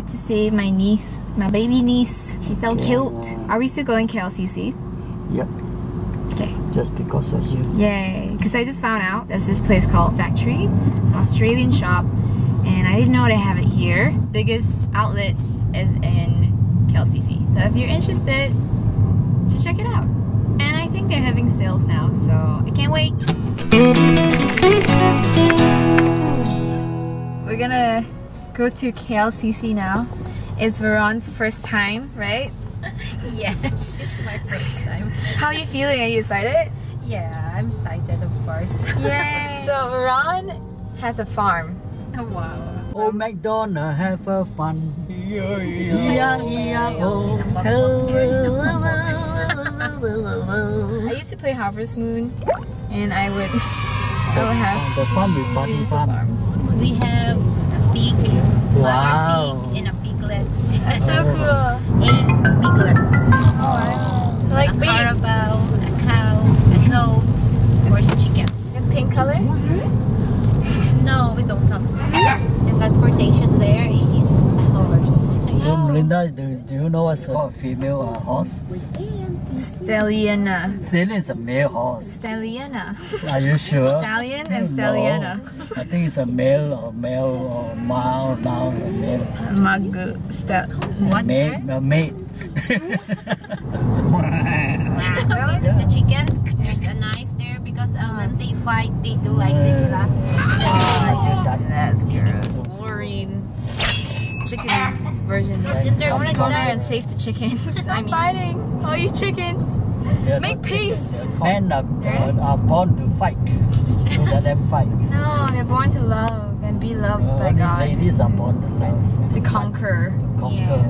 excited to see my niece, my baby niece. She's so cute. Are we still going KLCC? Yep. Okay. Just because of you. Yay. Because I just found out there's this place called Factory. It's an Australian shop. And I didn't know they have it here. Biggest outlet is in KLCC. So if you're interested, just check it out. And I think they're having sales now, so I can't wait. We're gonna go to KLCC now. It's Veron's first time, right? Yes, it's my first time. How are you feeling? Are you excited? Yeah, I'm excited, of course. Yay! So Veron has a farm. Oh, wow. Oh, McDonald, have a fun. I used to play Harvest Moon, and I would have the farm is Bunny Farm. We have a pig, Wow. pig and a piglet. That's so cool. 8 piglets. Like a big. carabao, a cow, a goat, of course chickens. It's pink color? No, we don't have. The transportation there is a horse. So Melinda, do you know what's called a female horse? Stelliana. Stallion is a male horse. Stelliana. Are you sure? Stallion and No. Stelliana. I think it's a male or male. Magu. What's Mate, that? a mate. Feed of the chicken. There's a knife there because when they fight, they do like this lah. That's gross. Wolverine. Chicken version. Yes, and there's I want to go like there that. and save the chickens. I'm fighting. All you chickens. Make peace. Men are born to fight. So let them fight. No, they're born to love and be loved by Only God. ladies are born to fight. To conquer. Conquer.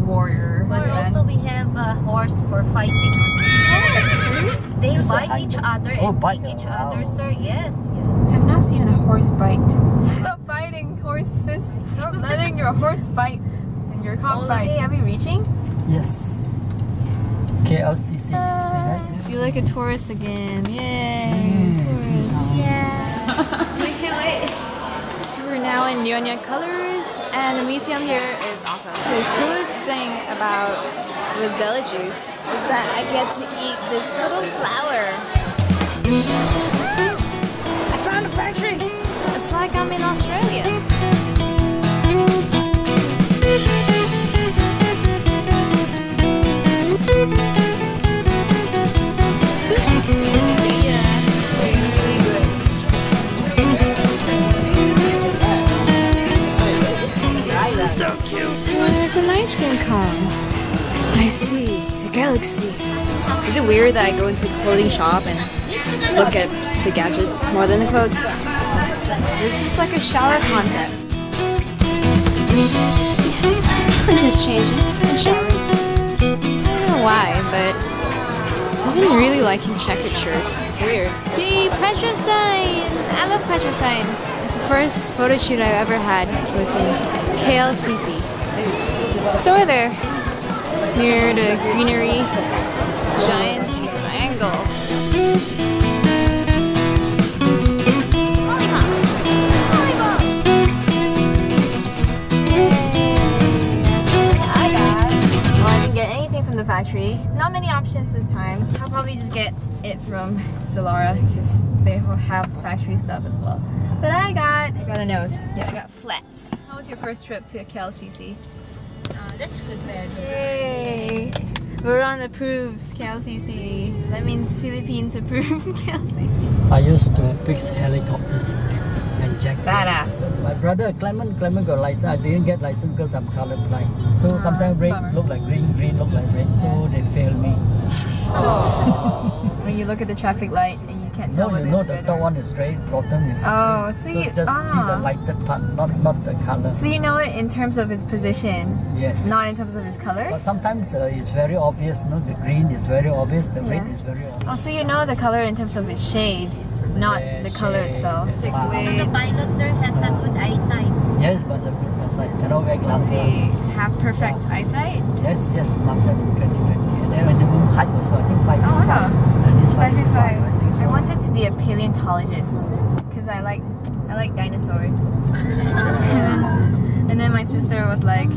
Warrior. But also we have a horse for fighting. They There's a bite high- each other Oh, and bite. kick each Wow. other, sir. Yes. I've not seen a horse bite. Stop fighting, horses. Stop letting your horse fight and your cock fight. Hey, are we reaching? Yes. KLCC. See that? I feel like a tourist again. Yay. Tourist. Yeah. We can't wait. So we're now in Nyonya Colors and the museum here is awesome. So the coolest thing about Rosella juice is that I get to eat this little flower. I found a factory! It's like I'm in Australia. Yeah, really good. So cute. Oh, there's an ice cream cone. I see. The galaxy. Is it weird that I go into a clothing shop and look at the gadgets more than the clothes? This is like a shower concept. I'm just changing and showering. I don't know why, but I've been really liking checkered shirts. It's weird. Yay, Petra signs! I love Petra signs. The first photo shoot I ever had was in KLCC. So we're there, near the greenery, giant triangle. Well, I didn't get anything from the factory. Not many options this time. I'll probably just get it from Zalora because they have factory stuff as well. But I got a nose. Yeah, I got flats. How was your first trip to KLCC? That's good, man. Yay! Veron approves KLCC. That means Philippines approve KLCC. I used to fix helicopters and jackets. Badass. My brother Clement got license. I didn't get license because I'm colorblind. So sometimes red bummer. look like green, green look like red. So they fail me. When you look at the traffic light and you can't tell No, whether you know it's the red top or... one is red, bottom is Oh, green. so So you- just see the lighted part, not the color. So you know it in terms of its position, Yes. not in terms of its color? But sometimes it's very obvious. No, the green is very obvious. The red Yeah. is very obvious. Oh, so you know the color in terms of its shade, not Yeah, the color shade, itself. the So light. the pilot, sir, has a good eyesight. Yes, but the eyesight cannot wear glasses. They have perfect eyesight. Yes, must have 2020. And then maximum height also, I think 5 feet Oh, 5. wow. And it's 5 5 feet feet 5. 5. I think so. I wanted to be a paleontologist because I like dinosaurs. and And then my sister was like,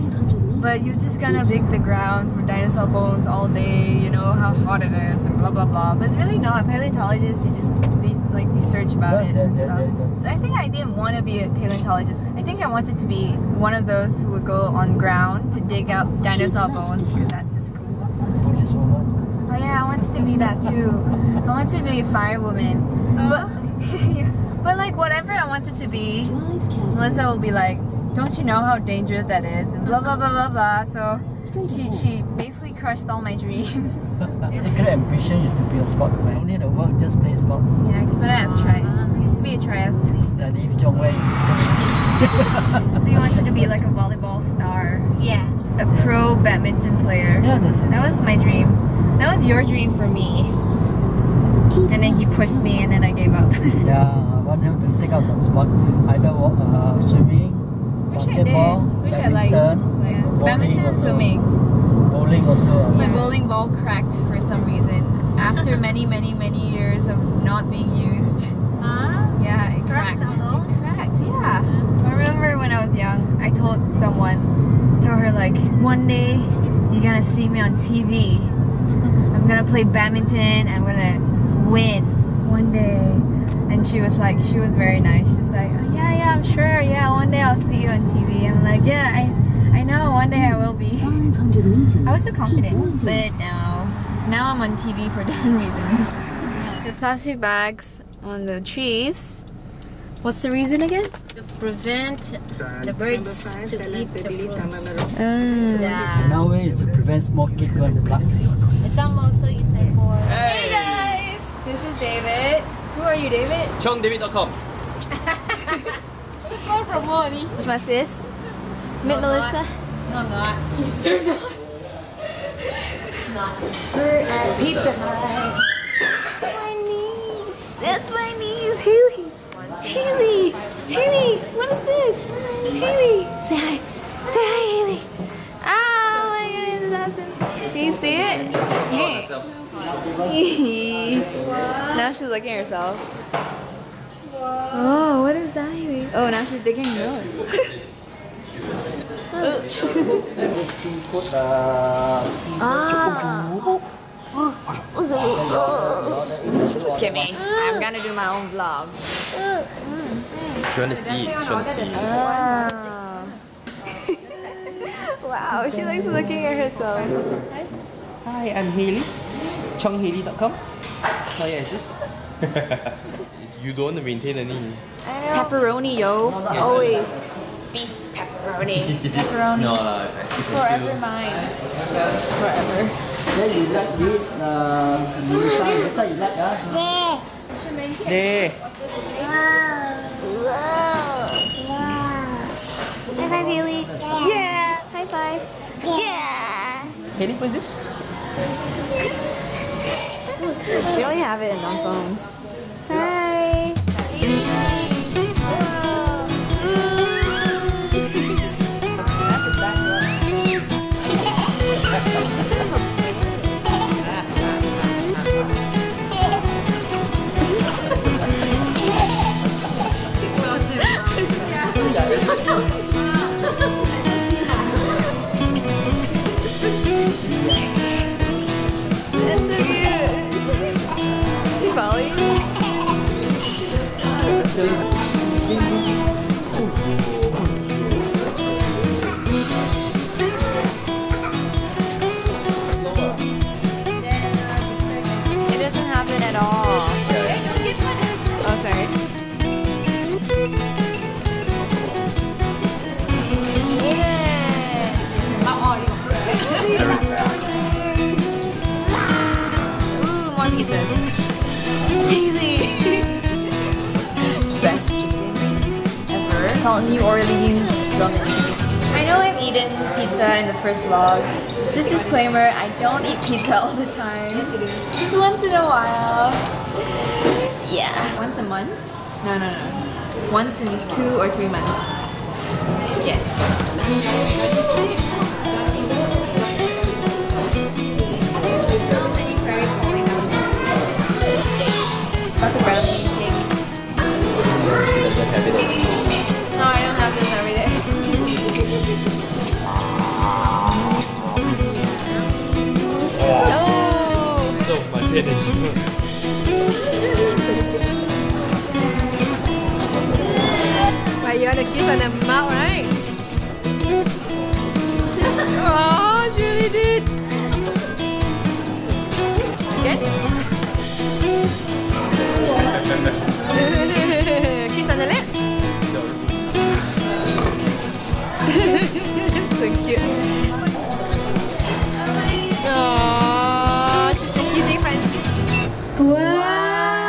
but you're just gonna dig the ground for dinosaur bones all day, you know how hot it is and blah blah blah. But it's really not. Paleontologists, they like research about it and stuff. So I think I didn't want to be a paleontologist. I think I wanted to be one of those who would go on ground to dig up dinosaur bones because that's just cool. Oh yeah, I wanted to be that too. I wanted to be a firewoman. But like whatever I wanted to be, Melissa will be like, don't you know how dangerous that is? And blah blah blah blah blah. So she basically crushed all my dreams. Secret ambition is to be a sportsman. Only the work, just play sports. Yeah, because when I used to be a triathlete. And if John Wei, So you wanted to be like a volleyball star. Yes. A pro badminton player. yeah, that's it. That was my dream. That was your dream for me. And then he pushed me and then I gave up. Yeah, I want him to take out some sport, either swimming, basketball, Wish I liked. badminton, Badminton and swimming. bowling also. My bowling ball cracked for some reason. After many years of not being used. Yeah, it cracked. also? It cracked, yeah. I remember when I was young, I told her like, one day you're gonna see me on TV. I'm gonna play badminton, I'm gonna win one day. And she was very nice. She's like, oh, yeah, I'm sure. Yeah, one day I'll see you on TV. I'm like, yeah, I know, one day I will be. 500 meters. I was so confident, but now I'm on TV for different reasons. The plastic bags on the trees. What's the reason again? To prevent the birds to eat the fruits. Yeah. Nowadays, to prevent smoking and blood. Some also is for... Hey guys! This is David. Who are you, David? chongdavid.com. It's my sis. Meet Melissa. No, I'm not. We're at Pizza Hut. My niece. That's my niece, Haley. Haley, what is this? Haley, say hi. Say hi, Haley. Oh my goodness, that's awesome. Can you see it? Hey. Now she's looking at herself. Oh, what is that, Haley? Oh, now she's digging her nose. Look at me. I'm gonna do my own vlog. She want to see. Wow, she likes looking at herself. Hi, I'm Haley. chonghaley.com. Oh yeah, is this? You don't want to maintain any. Pepperoni, yo. Always. Beef pepperoni. Pepperoni. No, Forever mine. Forever. Then you like this, Melissa, you like Hey. High five, Haley. Yeah. High five. Yeah. Haley, what's this? We only have it on phones. Hi. That's so cute. She follow you? It doesn't happen at all. Oh, sorry. Ooh, more pizzas. Haley! Best chickens ever. Called New Orleans ramen. I know I've eaten pizza in the first vlog. Just disclaimer, I don't eat pizza all the time. Yes, you do. Just once in a while. Yeah. Once a month? No. Once in 2 or 3 months. Yes. Got the brownie cake. She doesn't have it. No, I don't have this every day. But you want to kiss on the mouth, right? Oh, she really did. Again? Kiss on the lips. So cute. Oh, she's a kissy friend. Wow,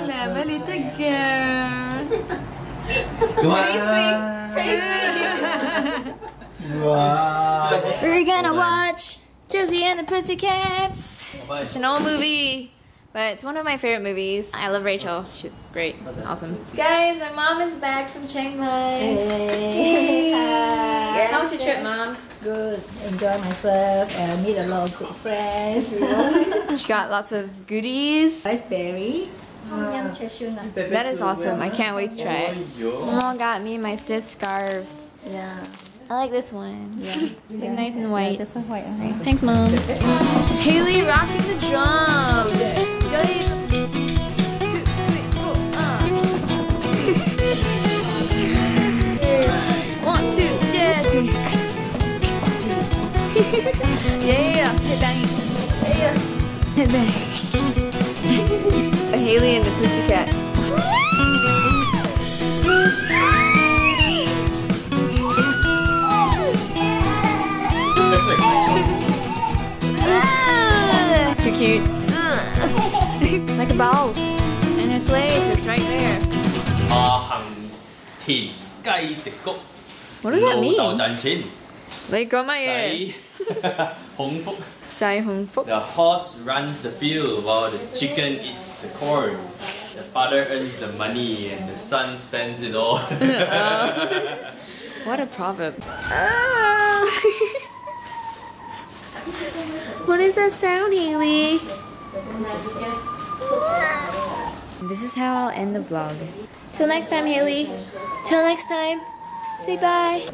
clever little girl. Wow. We're gonna watch Josie and the Pussycats. Such an old movie, but it's one of my favorite movies. I love Rachel. She's great. Awesome. Guys, my mom is back from Chiang Mai. Hey. Hi. How was your trip, Mom? Good. Enjoy myself and meet a lot of good friends. She got lots of goodies. Riceberry. Yum cashew nut. That is awesome. I can't wait to try it. Mom got me and my sis scarves. Yeah. I like this one. Yeah. It's like nice and white. That's white. Thanks, Mom. Haley rocking the drums. Ready? 2, 3, 4. 1, 2, yeah. Yeah. Head bang. Yeah. Head bang. Haley and the Pussycats. Too cute. Like a boss. And her slave is right there. What does that mean? Like, go my ear. Jai Hong Phúc. The horse runs the field while the chicken eats the corn. The father earns the money and the son spends it all. What a proverb. Oh. What is that sound, Haley? This is how I'll end the vlog. Till next time, Haley. Till next time. Say bye.